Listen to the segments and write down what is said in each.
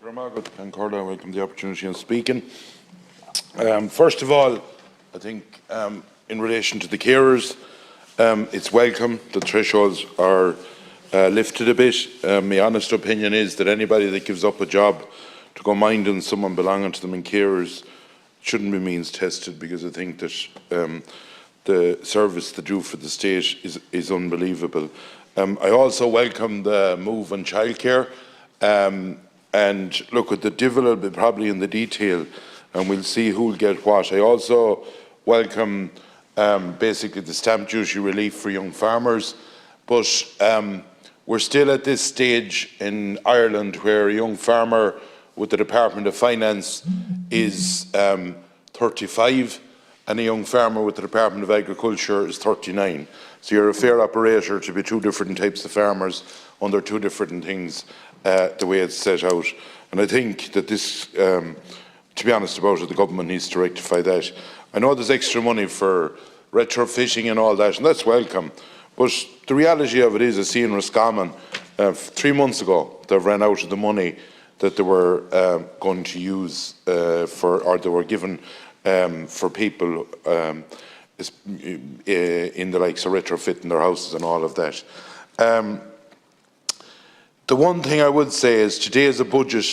Concordia, welcome the opportunity of speaking. First of all, I think in relation to the carers, it's welcome the thresholds are lifted a bit. My honest opinion is that anybody that gives up a job to go minding someone belonging to them in carers shouldn't be means tested, because I think that the service they do for the state is unbelievable. I also welcome the move on childcare. And look, at the devil will be probably in the detail, and we'll see who'll get what. I also welcome basically the stamp duty relief for young farmers, but we're still at this stage in Ireland where a young farmer with the Department of Finance is 35 and a young farmer with the Department of Agriculture is 39. So you're a fair operator to be two different types of farmers under two different things, the way it's set out. And I think that this, to be honest about it, the government needs to rectify that. I know there's extra money for retrofitting and all that, and that's welcome. But the reality of it is, I see in Roscommon, 3 months ago, they've ran out of the money that they were going to use or they were given for people in the likes of retrofitting their houses and all of that. The one thing I would say is today is a budget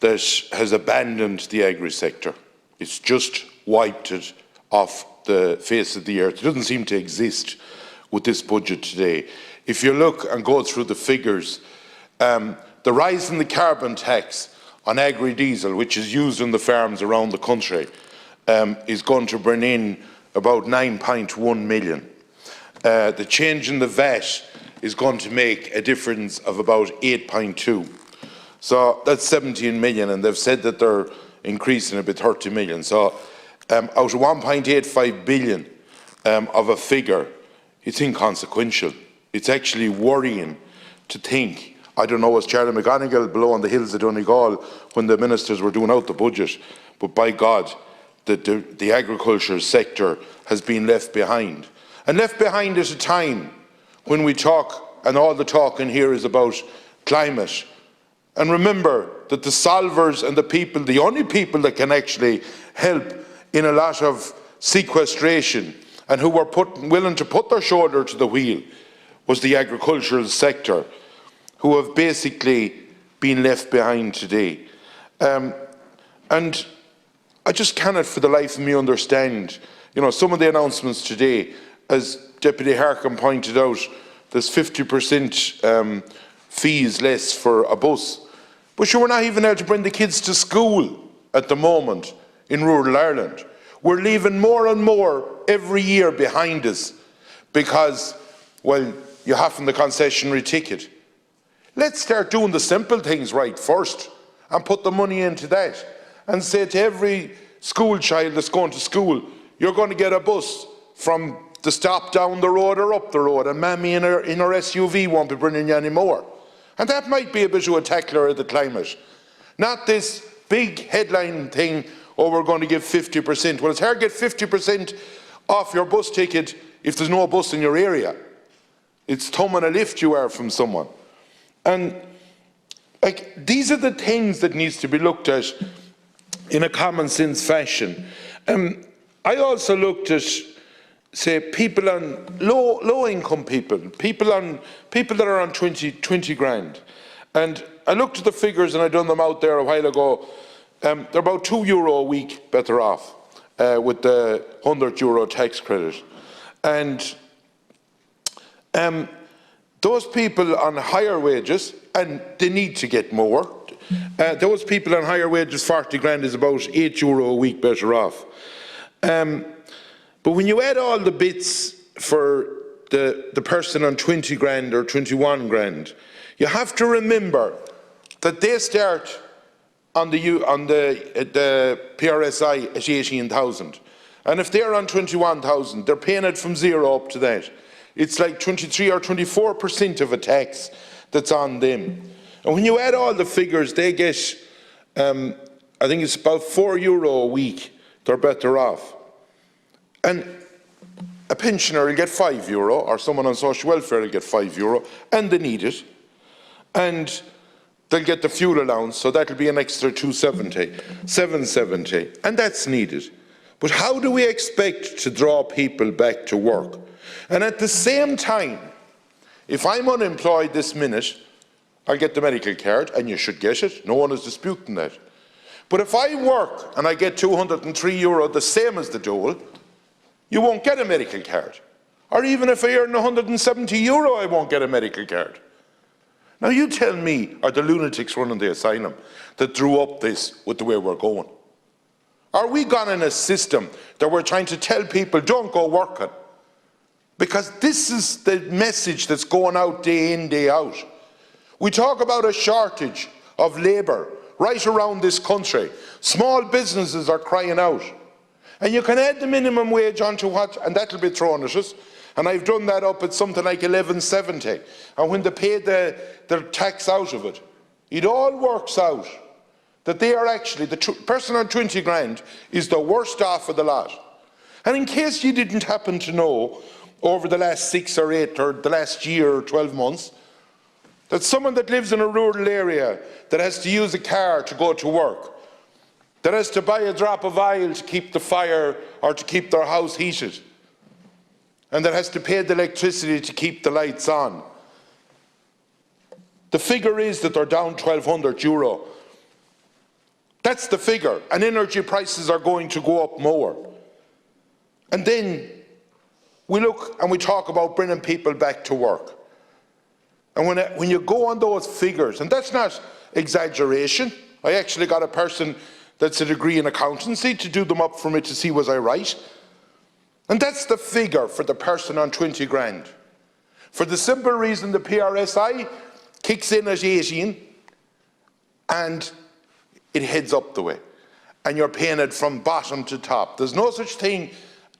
that has abandoned the agri-sector. It's just wiped it off the face of the earth. It doesn't seem to exist with this budget today. If you look and go through the figures, the rise in the carbon tax on agri-diesel, which is used in the farms around the country, is going to bring in about 9.1 million. The change in the VAT is going to make a difference of about 8.2. So that's 17 million, and they've said that they're increasing it by 30 million. So out of 1.85 billion of a figure, it's inconsequential. It's actually worrying to think. I don't know, was Charlie McGonigal below on the hills of Donegal when the ministers were doing out the budget, but by God, the agriculture sector has been left behind. And left behind at a time when we talk, and all the talk in here is about climate. And remember that the solvers and the people, the only people that can actually help in a lot of sequestration and who were willing to put their shoulder to the wheel was the agricultural sector, who have basically been left behind today. And I just cannot for the life of me understand, you know, some of the announcements today, as Deputy Harkin pointed out, there's 50% fees less for a bus. But we're not even able to bring the kids to school at the moment in rural Ireland. We're leaving more and more every year behind us because, well, you have the concessionary ticket. Let's start doing the simple things right first and put the money into that and say to every school child that's going to school, you're going to get a bus from the stop down the road or up the road, and Mammy in her SUV won't be bringing you anymore. And that might be a bit of a tackler of the climate. Not this big headline thing, oh, we're going to give 50%. Well, it's hard to get 50% off your bus ticket if there's no bus in your area. It's thumb and a lift you are from someone. And like, these are the things that needs to be looked at in a common sense fashion. I also looked at, say, people on low income people that are on 20 grand. And I looked at the figures and I done them out there a while ago. They're about €2 a week better off with the €100 tax credit. And those people on higher wages, and they need to get more, those people on higher wages, 40 grand is about €8 a week better off. But when you add all the bits for the person on 20 grand or 21 grand, you have to remember that they start on the PRSI at 18,000. And if they're on 21,000, they're paying it from zero up to that. It's like 23 or 24% of a tax that's on them. And when you add all the figures, they get, I think it's about €4 a week, they're better off. And a pensioner will get €5, or someone on social welfare will get €5, and they need it. And they'll get the fuel allowance, so that'll be an extra 770, and that's needed. But how do we expect to draw people back to work? And at the same time, if I'm unemployed this minute, I'll get the medical card, and you should get it. No one is disputing that. But if I work and I get €203, the same as the dole, you won't get a medical card. Or even if I earn €170, I won't get a medical card. Now you tell me, are the lunatics running the asylum that drew up this with the way we're going? Are we gone in a system that we're trying to tell people don't go working? Because this is the message that's going out day in, day out. We talk about a shortage of labour right around this country. Small businesses are crying out. And you can add the minimum wage onto what, and that'll be thrown at us. And I've done that up at something like $11.70. And when they pay their tax out of it, it all works out that they are actually, the person on 20 grand is the worst off of the lot. And in case you didn't happen to know, over the last 6 or 8 or the last year or 12 months, that someone that lives in a rural area that has to use a car to go to work, that has to buy a drop of oil to keep the fire or to keep their house heated, and that has to pay the electricity to keep the lights on. The figure is that they're down €1,200. That's the figure, and energy prices are going to go up more. And then we look and we talk about bringing people back to work. And when you go on those figures, and that's not exaggeration, I actually got a person that's a degree in accountancy to do them up for me to see was I right. And that's the figure for the person on 20 grand. For the simple reason the PRSI kicks in at 18 and it heads up the way. And you're paying it from bottom to top. There's no such thing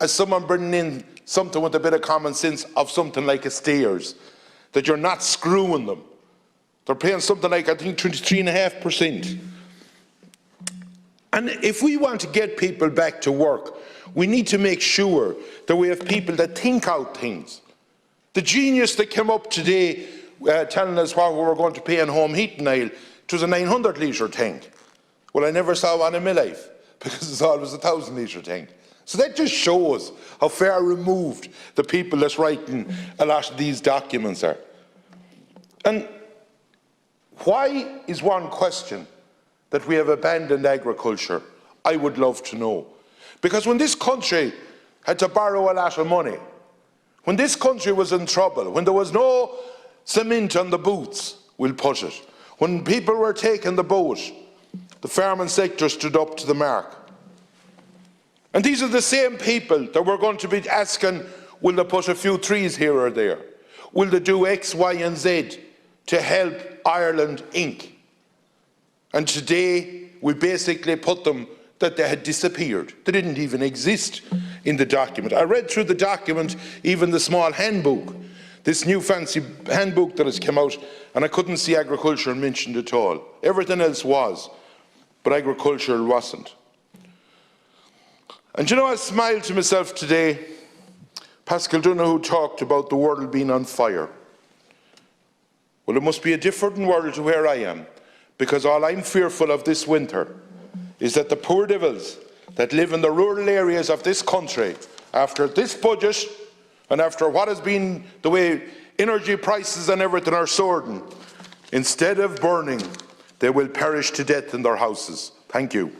as someone bringing in something with a bit of common sense of something like a stairs, that you're not screwing them. They're paying something like, I think, 23.5%. And if we want to get people back to work, we need to make sure that we have people that think out things. The genius that came up today telling us what we were going to pay in home heating oil, it was a 900 litre tank. Well, I never saw one in my life, because it's always a 1,000 litre tank. So that just shows how far removed the people that's writing a lot of these documents are. And why is one question that we have abandoned agriculture? I would love to know. Because when this country had to borrow a lot of money, when this country was in trouble, when there was no cement on the boots, we'll put it, when people were taking the boat, the farming sector stood up to the mark. And these are the same people that we're going to be asking, will they put a few trees here or there? Will they do X, Y and Z to help Ireland Inc.? And today we basically put them that they had disappeared. They didn't even exist in the document. I read through the document, even the small handbook, this new fancy handbook that has come out, and I couldn't see agriculture mentioned at all. Everything else was, but agriculture wasn't. And you know, I smiled to myself today, Pascal Donoghue talked about the world being on fire. Well, it must be a different world to where I am, because all I'm fearful of this winter is that the poor devils that live in the rural areas of this country, after this budget and after what has been the way energy prices and everything are soaring, instead of burning, they will perish to death in their houses. Thank you.